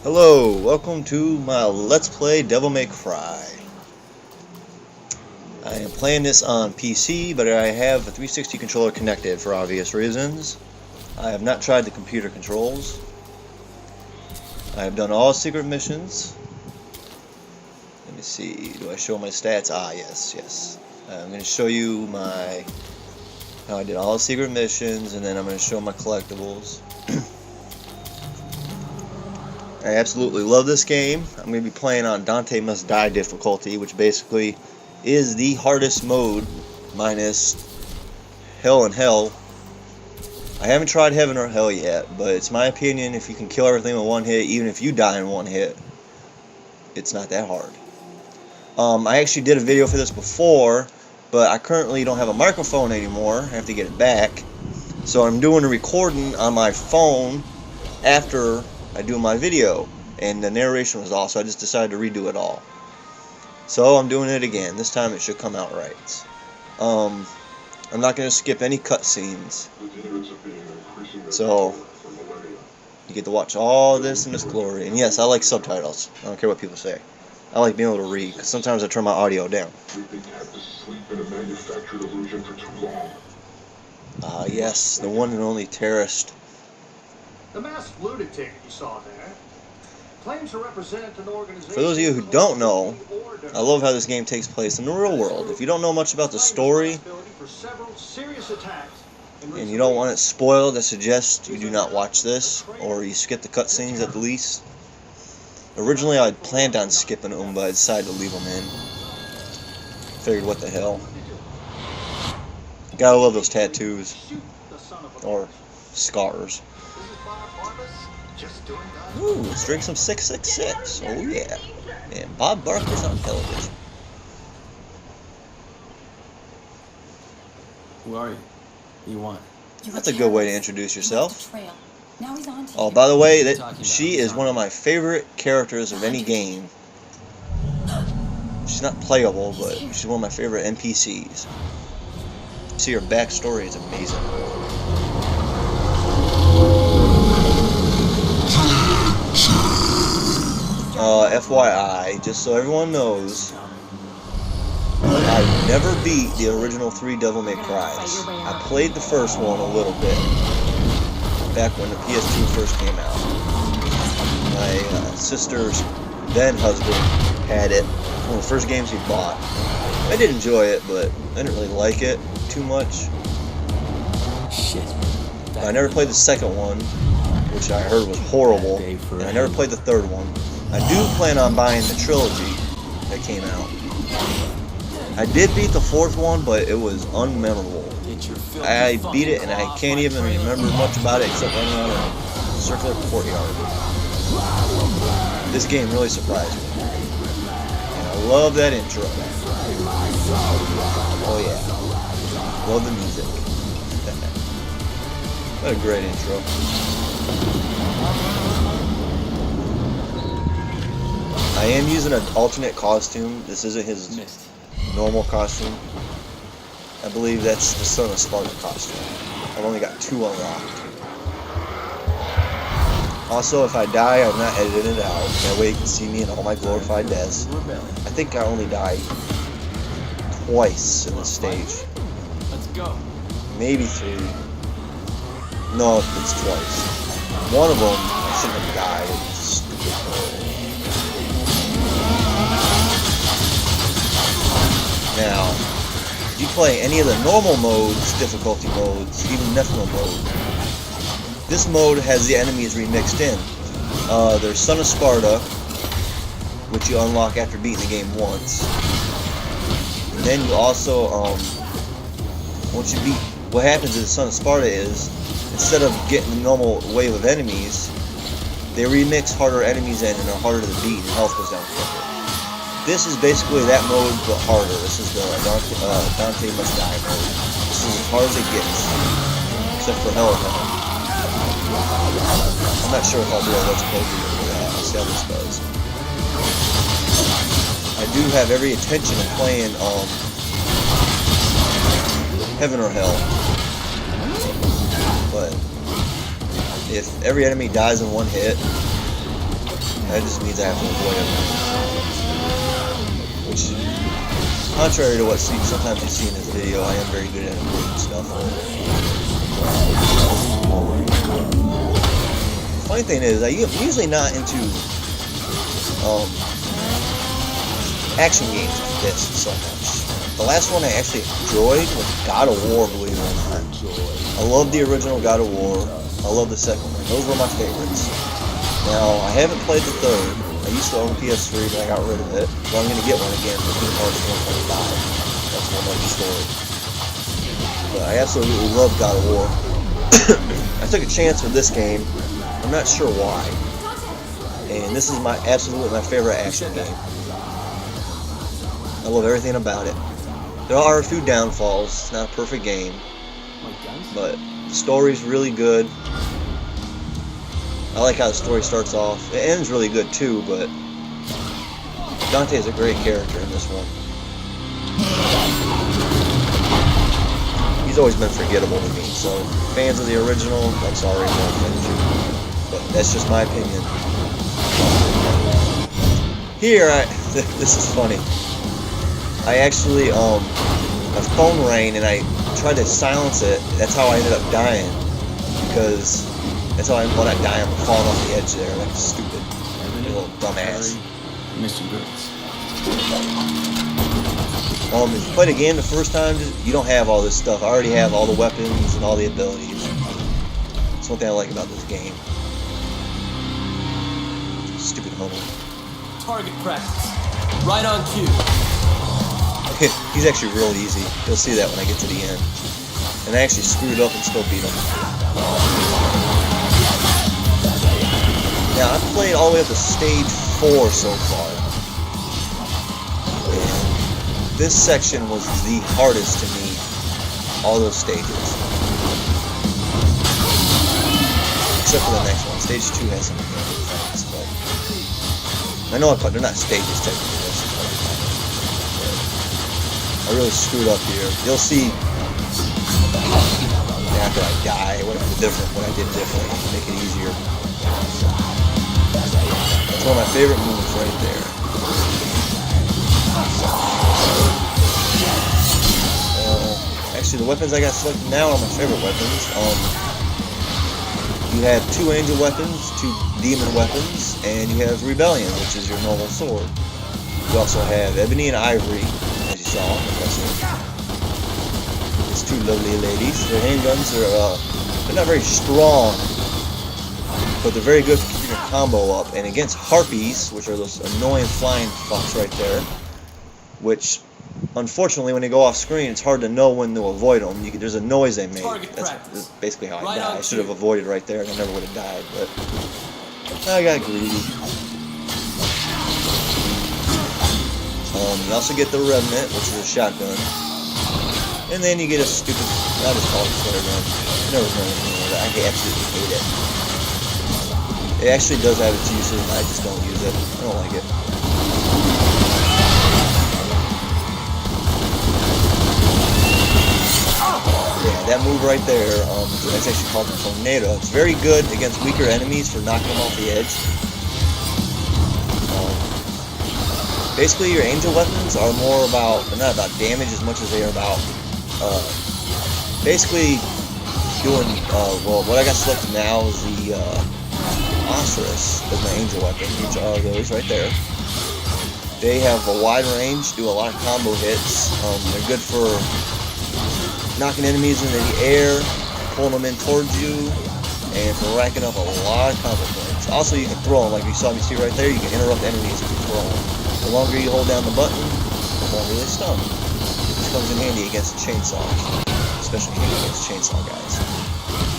Hello, welcome to my Let's Play Devil May Cry. I am playing this on PC, but I have a 360 controller connected for obvious reasons. I have not tried the computer controls. I have done all secret missions. Let me see, do I show my stats? Ah, yes. I'm going to show you how I did all the secret missions, and then I'm going to show my collectibles. I absolutely love this game. I'm going to be playing on Dante Must Die difficulty, which basically is the hardest mode, minus Hell and Hell. I haven't tried Heaven or Hell yet, but it's my opinion, if you can kill everything with one hit, even if you die in one hit, it's not that hard. I actually did a video for this before, but I currently don't have a microphone anymore. I have to get it back. So I'm doing a recording on my phone after I do my video, and the narration was off, so I just decided to redo it all. So I'm doing it again. This time it should come out right. I'm not going to skip any cutscenes, so you get to watch all this in its glory. And yes, I like subtitles. I don't care what people say. I like being able to read, because sometimes I turn my audio down. Yes, the one and only terrorist. The masked lunatic you saw there claims to represent an organization. For those of you who don't know, I love how this game takes place in the real world. If you don't know much about the story, and you don't want it spoiled, I suggest you do not watch this, or you skip the cutscenes at the least. Originally I planned on skipping them, but I decided to leave them in. Figured, what the hell. Gotta love those tattoos. Or scars. Ooh, let's drink some 666. Oh yeah. And Bob Barker's on television. Who are you? What do you want? That's a good way to introduce yourself. Oh, by the way, she is one of my favorite characters of any game. She's not playable, but she's one of my favorite NPCs. See, her backstory is amazing. FYI, just so everyone knows, I've never beat the original 3 Devil May Cries. I played the first one a little bit, back when the PS2 first came out. My sister's then husband had it, one of the first games he bought. I did enjoy it, but I didn't really like it too much. Shit. I never played the second one, which I heard was horrible, and I never played the third one. I do plan on buying the trilogy that came out. I did beat the fourth one, but it was unmemorable. I beat it and I can't even remember much about it except running around a circular courtyard. This game really surprised me. And I love that intro. Oh yeah. Love the music. What a great intro. I am using an alternate costume. This isn't his normal costume. I believe that's the Son of Sparta costume. I've only got 2 unlocked. Also, if I die, I'm not editing it out. That way you can see me in all my glorified deaths. I think I only died twice in this stage. Let's go. Maybe 3. No, it's twice. One of them, I shouldn't have died. It was stupid. Now, if you play any of the normal modes, difficulty modes, even Nephilim mode, this mode has the enemies remixed in. There's Son of Sparta, which you unlock after beating the game once. And then you also, once you beat, what happens in Son of Sparta is, instead of getting the normal wave of enemies, they remix harder enemies in and are harder to beat, and health goes down quicker. This is basically that mode, but harder. This is the Dante Must Die mode. This is as hard as it gets, except for Hell and Hell. I'm not sure if I'll do a Let's Play video for that. I'll see how this goes. I do have every intention of playing Heaven or Hell, but if every enemy dies in one hit, That just means I have to avoid it. Which, contrary to what sometimes you see in this video, I am very good at avoiding stuff. The funny thing is, I'm usually not into action games like this so much. The last one I actually enjoyed was God of War, believe it or not. I love the original God of War. I love the second one. Those were my favorites. Now, I haven't played the third. I used to own PS3, but I got rid of it. So I'm going to get one again for Kingdom Hearts 1.5. That's one other story. But I absolutely love God of War. I took a chance with this game. I'm not sure why. And this is absolutely my favorite action game. I love everything about it. There are a few downfalls. It's not a perfect game. But the story's really good. I like how the story starts off. It ends really good too, but Dante is a great character in this one. He's always been forgettable to me, so fans of the original, I'm sorry, no offense you. But that's just my opinion. Here, this is funny. I actually, my phone rang and I tried to silence it. That's how I ended up dying. Because that's how I ended up dying. I'm falling off the edge there like a stupid little dumbass. Mr. Brooks. If you play the game the first time, you don't have all this stuff. I already have all the weapons and all the abilities. That's one thing I like about this game. Stupid homie. Target practice. Right on cue. He's actually real easy. You'll see that when I get to the end. And I actually screwed up and still beat him. Now, I've played all the way up to stage 4 so far. And this section was the hardest to me. All those stages. Except for the next one. Stage 2 has some things, but I know they're not stages technically. I really screwed up here. You'll see after I die what I did differently to make it easier. That's one of my favorite moves right there. Actually, the weapons I got selected now are my favorite weapons. You have 2 angel weapons, 2 demon weapons, and you have Rebellion, which is your normal sword. You also have Ebony and Ivory. These 2 lovely ladies. Their handguns they're not very strong, but they're very good for keeping your combo up. And against harpies, which are those annoying flying fucks right there, which unfortunately when they go off screen, it's hard to know when to avoid them. There's a noise they make. That's basically how I die. I should have avoided right there, and I never would have died. But I got greedy. You also get the Remnant, which is a shotgun. And then you get a stupid, I just call it sweater gun. I never remember anything like that. I absolutely hate it. It actually does have its uses, but I just don't use it. I don't like it. Yeah, that move right there, that's actually called the Tornado. It's very good against weaker enemies for knocking them off the edge. Basically, your angel weapons are more about, they're not about damage as much as they are about, basically doing, well, what I got selected now is the, Osiris as my angel weapon, which are those right there. They have a wide range, do a lot of combo hits. They're good for knocking enemies into the air, pulling them in towards you, and for racking up a lot of combo points. Also, you can throw them, like you saw me see right there, you can interrupt enemies if you throw them. The longer you hold down the button, the longer they stun. This comes in handy against chainsaws, especially handy against chainsaw guys.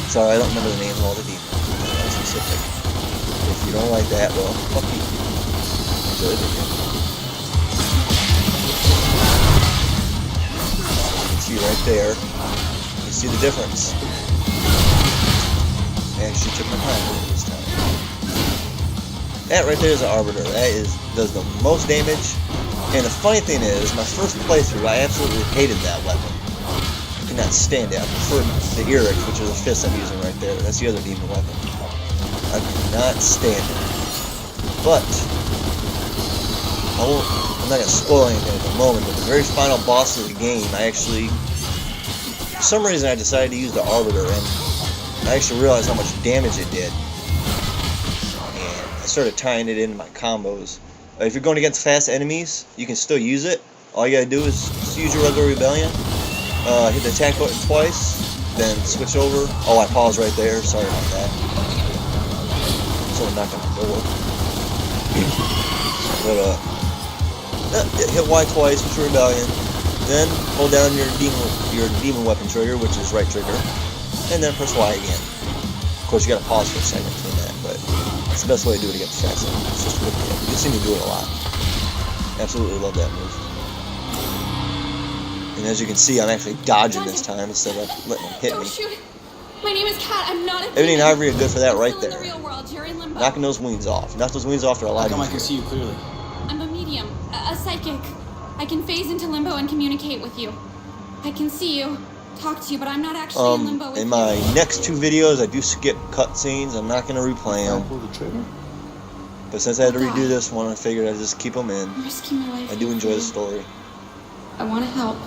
Sorry, I don't remember the names of all the demons. That's specific. If you don't like that, well, fuck you. Enjoy the video. You can see right there. You see the difference. I actually took my time with it this time. That right there is an Arbiter. That does the most damage. And the funny thing is, my first playthrough, I absolutely hated that weapon. I could not stand it. I preferred the Eric, which is the fist I'm using right there. That's the other demon weapon. I could not stand it. But I'm not gonna spoil anything at the moment. But the very final boss of the game, for some reason, I decided to use the Arbiter, and I actually realized how much damage it did. And I started tying it into my combos. If you're going against fast enemies, you can still use it. All you gotta do is just use your regular rebellion. Hit the attack button twice, then switch over. Oh, I paused right there. Sorry about that. Someone knocked on the door. But hit Y twice with your rebellion. Then hold down your demon weapon trigger, which is right trigger, and then press Y again. Of course, you gotta pause for a second between that, but that's the best way to do it against fast enemies. It's just really good. You see me do it a lot. Absolutely love that move. And as you can see, I'm actually dodging this time instead of letting him hit me. Shoot. My name is Kat. I'm not a Ebony and Ivory are good for that right still in there. the real world. You're in limbo. Knocking those wings off. Knock those wings off, they're a lot How come I can easier. see you clearly? I'm a medium, a psychic. I can phase into limbo and communicate with you. I can see you, talk to you, but I'm not actually in limbo with In you. my next 2 videos, I do skip cutscenes. I'm not going to replay them. Pull the trigger? But since I had to redo this one, I figured I'd just keep them in. I'm risking my life. I do for enjoy you. the story. I want to help.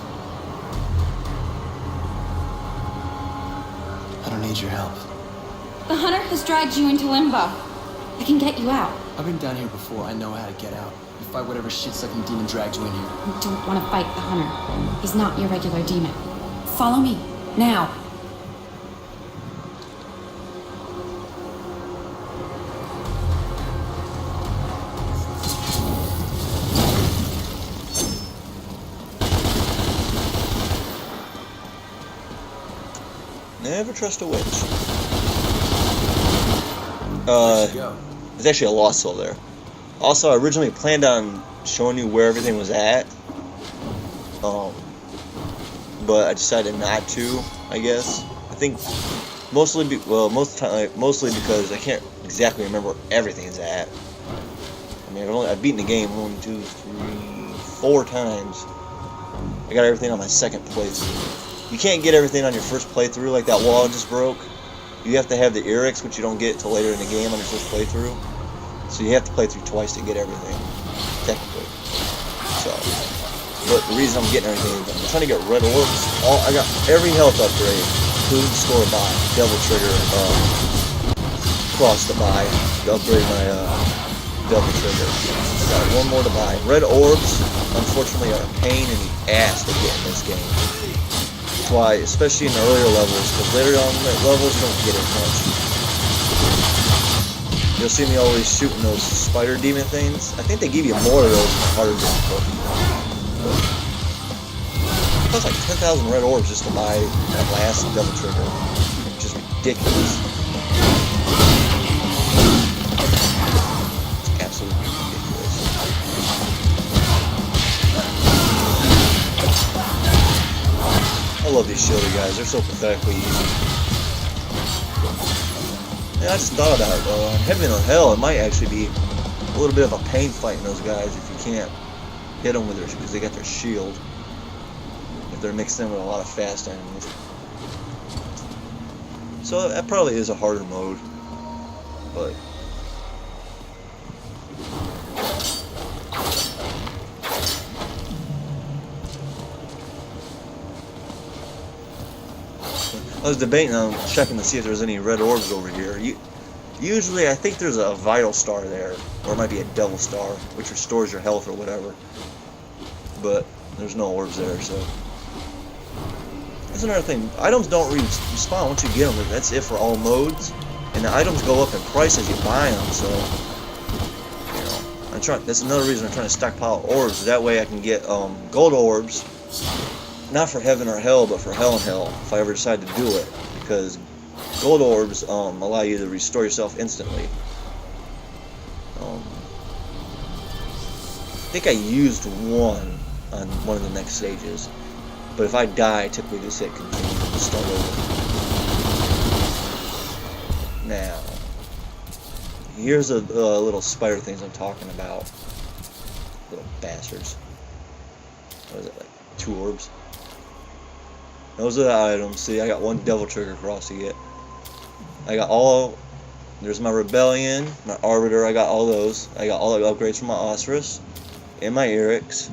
I don't need your help. The hunter has dragged you into limbo. I can get you out. I've been down here before. I know how to get out. You fight whatever shit-sucking demon dragged you in here. You don't want to fight the hunter. He's not your regular demon. Follow me, now. Never trust a witch. Where'd you go? There's actually a lost soul there. Also, I originally planned on showing you where everything was at. But I decided not to, I guess. I think mostly because I can't exactly remember where everything is at. I mean, I've beaten the game 1, 2, 3, 4 times. I got everything on my second playthrough. You can't get everything on your first playthrough, like that wall just broke. You have to have the Earix, which you don't get until later in the game on your first playthrough. So you have to play through twice to get everything, technically. So, but the reason I'm getting everything is I'm trying to get red orbs. I got every health upgrade, including store buy, devil trigger, cross to buy, to upgrade my devil trigger. I got one more to buy. Red orbs, unfortunately, are a pain in the ass to get in this game. That's why, especially in the earlier levels, because later on levels you don't get as much. You'll see me always shooting those spider demon things. I think they give you more of those in the harder difficulty. It costs like 10,000 red orbs just to buy that last devil trigger. It's just ridiculous. It's absolutely ridiculous. I love these shoulder guys. They're so pathetically easy. And I just thought about it though. On Heaven or Hell, it might actually be a little bit of a pain fighting those guys if you can't hit them with because they got their shield. If they're mixed in with a lot of fast enemies. So that probably is a harder mode. But I was debating on checking to see if there's any red orbs over here. Usually, I think there's a vital star there, or it might be a devil star, which restores your health or whatever. But there's no orbs there, so that's another thing. Items don't respawn once you get them. That's it for all modes, and the items go up in price as you buy them. So, you know, that's another reason I'm trying to stockpile orbs. That way, I can get gold orbs. Not for Heaven or Hell, but for Hell and Hell, if I ever decide to do it, because gold orbs allow you to restore yourself instantly. I think I used one on one of the next stages, but if I die, I typically just hit continue and start over. Now, here's the little spider things I'm talking about. Little bastards. What is it, like 2 orbs? Those are the items. See, I got 1 devil trigger cross to get. I got all There's my Rebellion, my Arbiter. I got all those. I got all the upgrades from my Osiris, and my Eryx,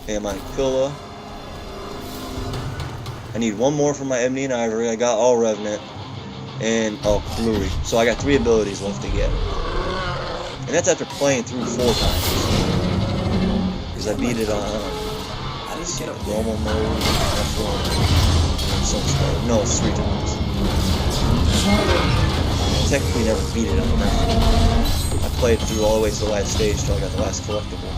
and my Aquila. I need one more for my Ebony and Ivory. I got all Revenant, and Bluey. So I got 3 abilities left to get. And that's after playing through 4 times. Because I beat it on normal mode, F1, no, it's 3 times. I technically never beat it on that. I played through all the way to the last stage till I got the last collectible.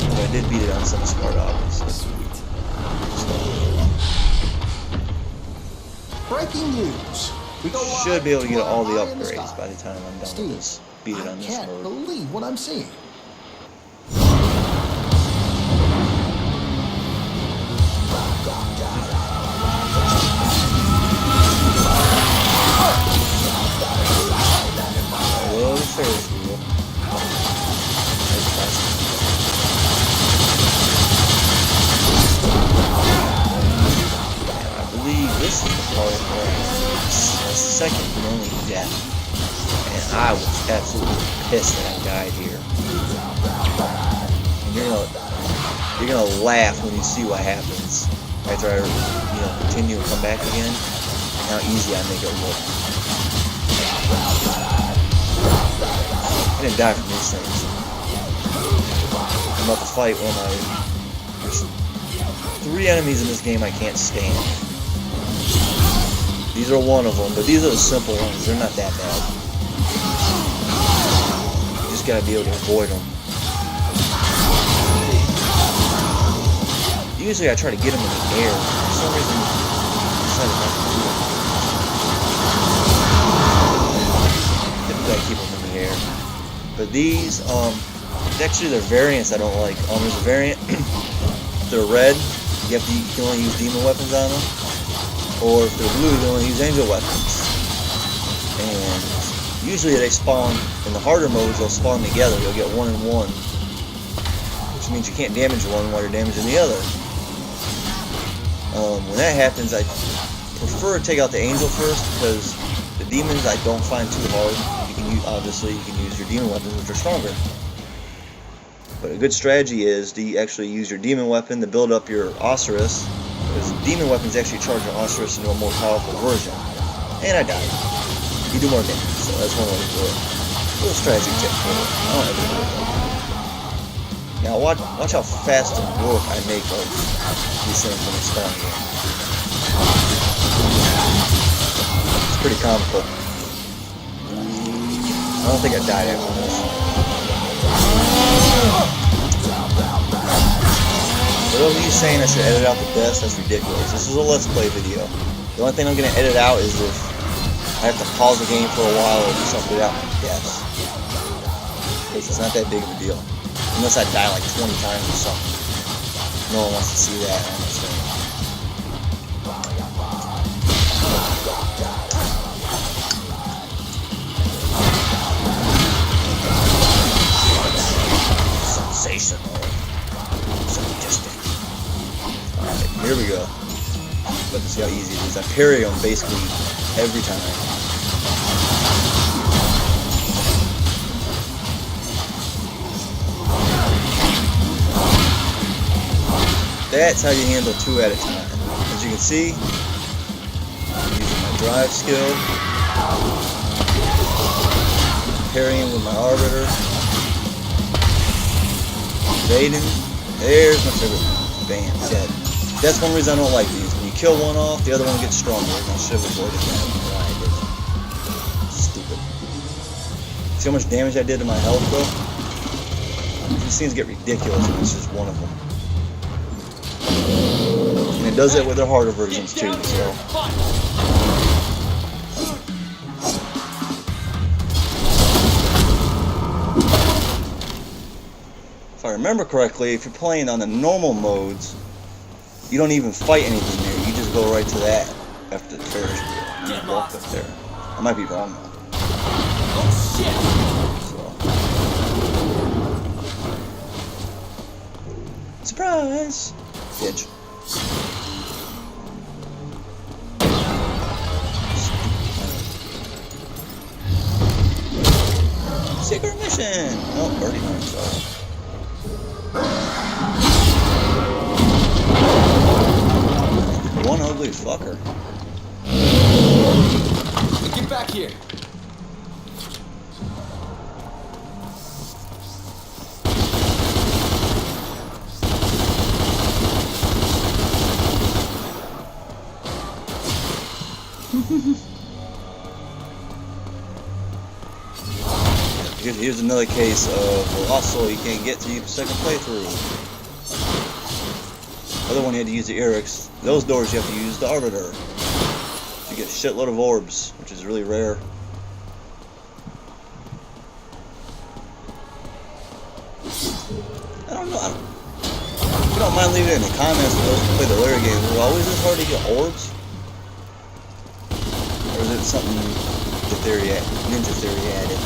But I did beat it on semi-smart, obviously. Breaking news. We go Should be able to get all the live in upgrades sky. by the time I'm done Steve, with this. Beat it on this I can't mode. believe what I'm seeing. I love the Ferris wheel. I believe this is the part where the second and only death. And I was absolutely pissed that I died here. And you're gonna laugh when you see what happens after I continue and come back again, and how easy I make it look. I didn't die from these things. I'm about to fight one of my... There's 3 enemies in this game I can't stand. These are one of them, but these are the simple ones. They're not that bad. You just gotta be able to avoid them. Usually I try to get them in the air. For some reason, I decided not to do it. Typically I keep them in the air. But these, actually they're variants I don't like. There's a variant, if they're red, you can only use demon weapons on them. Or if they're blue, you can only use angel weapons. And usually they spawn, in the harder modes, they'll spawn together. You'll get 1 and 1. Which means you can't damage one while you're damaging the other. When that happens, I prefer to take out the angel first, because the demons I don't find too hard. Obviously, you can use your demon weapons, which are stronger. But a good strategy is to actually use your demon weapon to build up your Osiris, because demon weapons actually charge your Osiris into a more powerful version. And I died. You do more damage, so that's one way to do it. A little strategy tip for it. I don't ever do it though. Now watch how fast and work I make of these things when they spawn again. It's pretty comical. I don't think I died after this. But of you saying I should edit out the best, that's ridiculous. This is a Let's Play video. The only thing I'm going to edit out is if I have to pause the game for a while or do something without my deaths. Because it's not that big of a deal. Unless I die like 20 times or something. No one wants to see that, I understand. Sensational. Sadistic. Alright, here we go. Let's see how easy it is. I parry them basically every time. That's how you handle 2 at a time. As you can see, I'm using my drive skill, parrying with my Arbiter, evading. There's my favorite. Bam, dead. That's one reason I don't like these. When you kill one off, the other one gets stronger. And I should have avoided that. Why I did. Stupid. See how much damage I did to my health, though? These things get ridiculous when it's just one of them. And it does it with their harder versions too, so. If I remember correctly, if you're playing on the normal modes, you don't even fight anything there. You just go right to that after the Ferris wheel. You just walk up there. I might be wrong though. Oh shit! So. Surprise! Bitch. Secret mission! Nope, already done so. One ugly fucker. Get back here. Here's another case of lost soul you can't get to your second playthrough. Other one you had to use the Eric's. Those doors you have to use the Arbiter. You get a shitload of orbs, which is really rare. I don't know. If you don't mind leaving it in the comments for those who play the later games, was it always this hard to get orbs? Or is it something that Ninja Theory added?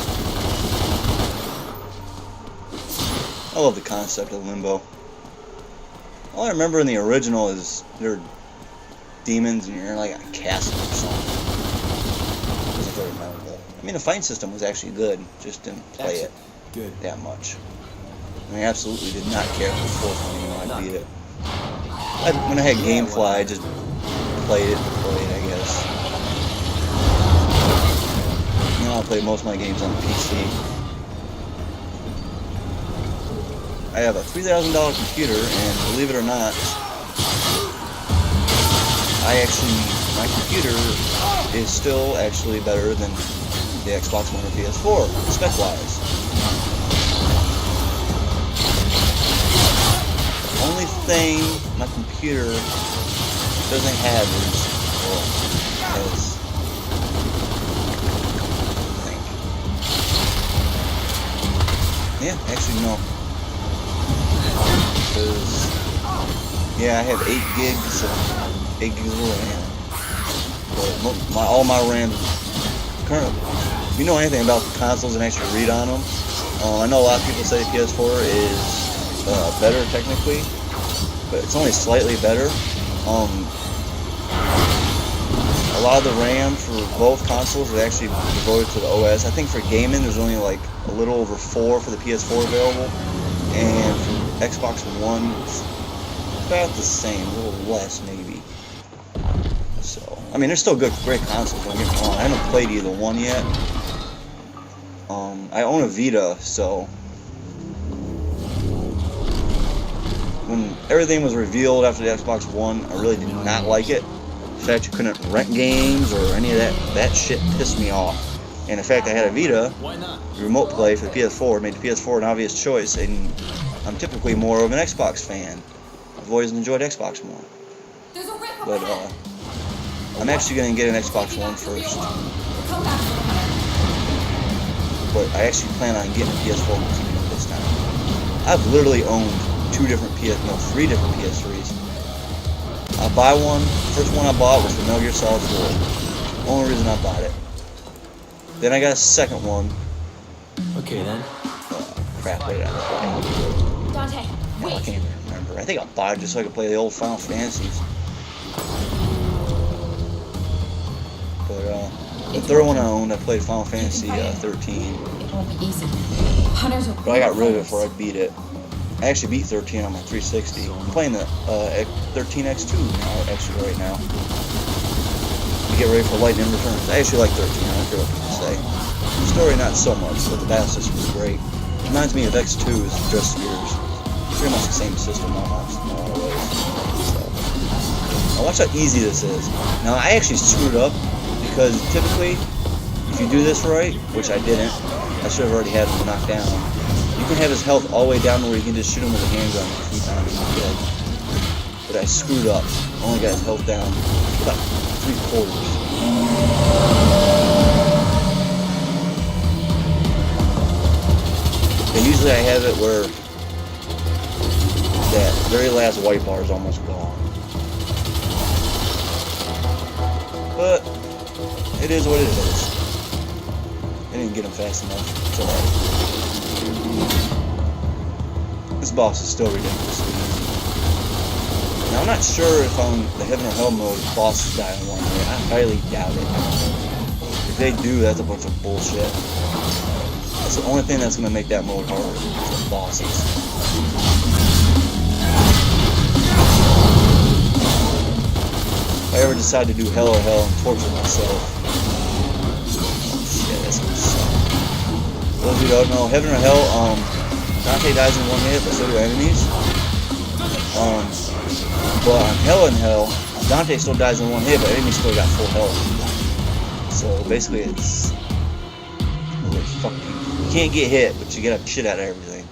I love the concept of Limbo. All I remember in the original is they're demons and you're in like a castle or something. It wasn't very memorable. I mean, the fight system was actually good, just didn't play it that much. I mean, I absolutely did not care for the fourth one, even though I beat it. When I had GameFly, I just played it, I guess. And I'll play most of my games on the PC. I have a $3,000 computer, and believe it or not, my computer is still actually better than the Xbox One or PS4, spec-wise. The only thing my computer doesn't have is, actually no. Yeah, I have 8 gigs of RAM. But all my RAM currently. If you know anything about the consoles and actually read on them, I know a lot of people say PS4 is better technically, but it's only slightly better. A lot of the RAM for both consoles is actually devoted to the OS. I think for gaming, there's only like a little over 4 for the PS4 available, and for Xbox One, it's about the same, a little less maybe. So, I mean, they're still great consoles, don't get me wrong. I haven't played either one yet. I own a Vita, so when everything was revealed after the Xbox One, I really did not like it. The fact you couldn't rent games or any of that shit pissed me off. And the fact I had a Vita, remote play for the PS4 made the PS4 an obvious choice, and I'm typically more of an Xbox fan. I've always enjoyed Xbox more. But I'm actually going to get an Xbox One first. But I actually plan on getting a PS4 this time. I've literally owned 3 different PS3s. I'll buy one. First one I bought was the Metal Gear Solid 4. Only reason I bought it. Then I got a second one. Okay then. Crap, what did I buy? Dante, wait. I can't even remember. I think I bought it just so I could play the old Final Fantasies. But the third one I owned, I played Final Fantasy 13. It won't be easy. Hunters will. But I got rid of it before I beat it. I actually beat 13 on my 360. I'm playing the 13X2 now, actually right now. To get ready for Lightning Returns. I actually like 13, I don't care what people say. The story not so much, but the battle system is great. It reminds me of X2's Just Spears. Pretty much the same system almost in a lot of ways. So, now watch how easy this is. Now I actually screwed up because typically, if you do this right, which I didn't, I should have already had him knocked down. You can have his health all the way down to where you can just shoot him with a handgun a few times and he's dead. But I screwed up. Only got his health down about 3/4. And usually I have it where that very last white bar is almost gone. But it is what it is. I didn't get him fast enough. It's alright. This boss is still ridiculously easy. Now I'm not sure if on the Heaven or Hell mode bosses die in one way. I highly doubt it. If they do, that's a bunch of bullshit. That's the only thing that's gonna make that mode harder. The bosses. If I ever decide to do hell or hell and torture myself, shit, that's gonna suck. For those who don't know, heaven or hell, Dante dies in one hit, but so do enemies. But on hell and hell, Dante still dies in one hit, but enemies still got full health. So basically, it's really fucking. You can't get hit, but you get a shit out of everything.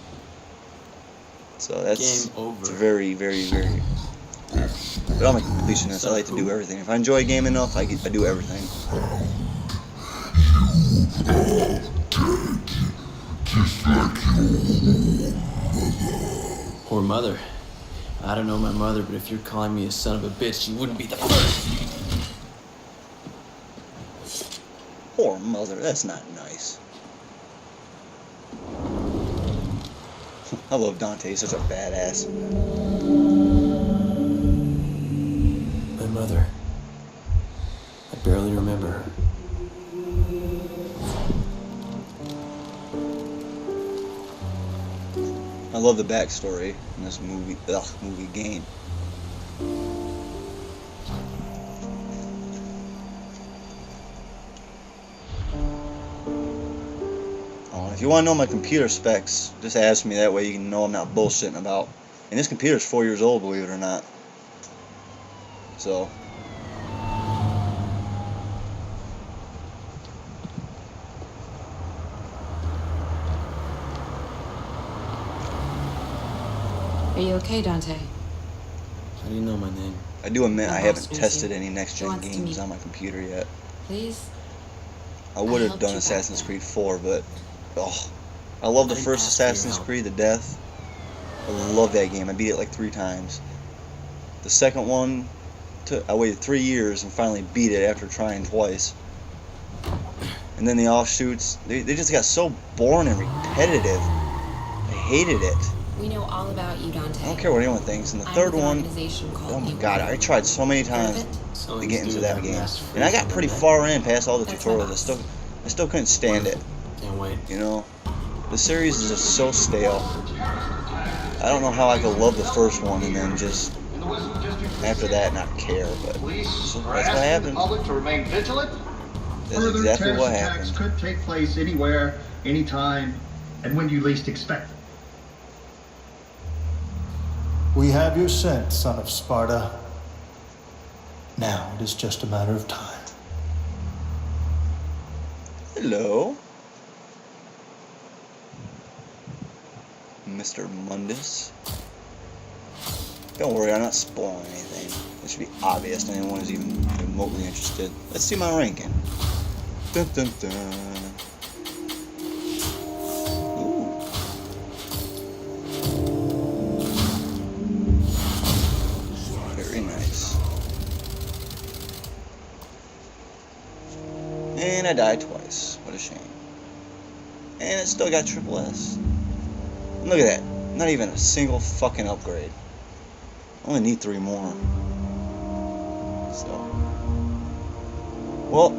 So that's Game over. It's very, very, very. But I'm a completionist. I like to do everything. If I enjoy a game enough, I do everything. Poor mother. I don't know my mother, but if you're calling me a son of a bitch, you wouldn't be the first. Poor mother. That's not nice. I love Dante. He's such a badass. My mother. I barely remember her. I love the backstory in this movie game. If you want to know my computer specs, just ask me. That way you can know I'm not bullshitting about. And this computer's 4 years old, believe it or not. So. Are you okay, Dante? How do you know my name? I do admit I My haven't boss wants tested you. any next He gen wants to games meet. on my computer yet. Please? I would I have helped done you back Assassin's then. Creed 4, but I love the I didn't first ask for your Assassin's help. Creed to death. I love that game. I beat it like 3 times. The second one, I waited 3 years and finally beat it after trying twice. And then the offshoots, they just got so boring and repetitive. I hated it. We know all about you, Dante. I don't care what anyone thinks. And the I'm third with an one, organization called oh my Evil god, Dead. I tried so many Heard of times it? to get into that game. And I got pretty far in past all the That's my tutorials. boss. I still couldn't stand it. Can't wait. You know, the series is just so stale. I don't know how I could love the first one and then just after that not care, but Police that's are what asking the happened. public to remain vigilant. That's Further exactly terrorist what attacks happened. could take place anywhere, anytime, and when you least expect them. We have your scent, son of Sparta. Now it is just a matter of time. Hello, Mr. Mundus. Don't worry, I'm not spoiling anything. It should be obvious to anyone who's even remotely interested. Let's see my ranking. Dun, dun, dun. Ooh. Very nice. And I died twice. What a shame. And it still got triple S. And look at that. Not even a single fucking upgrade. I only need 3 more. So. Well.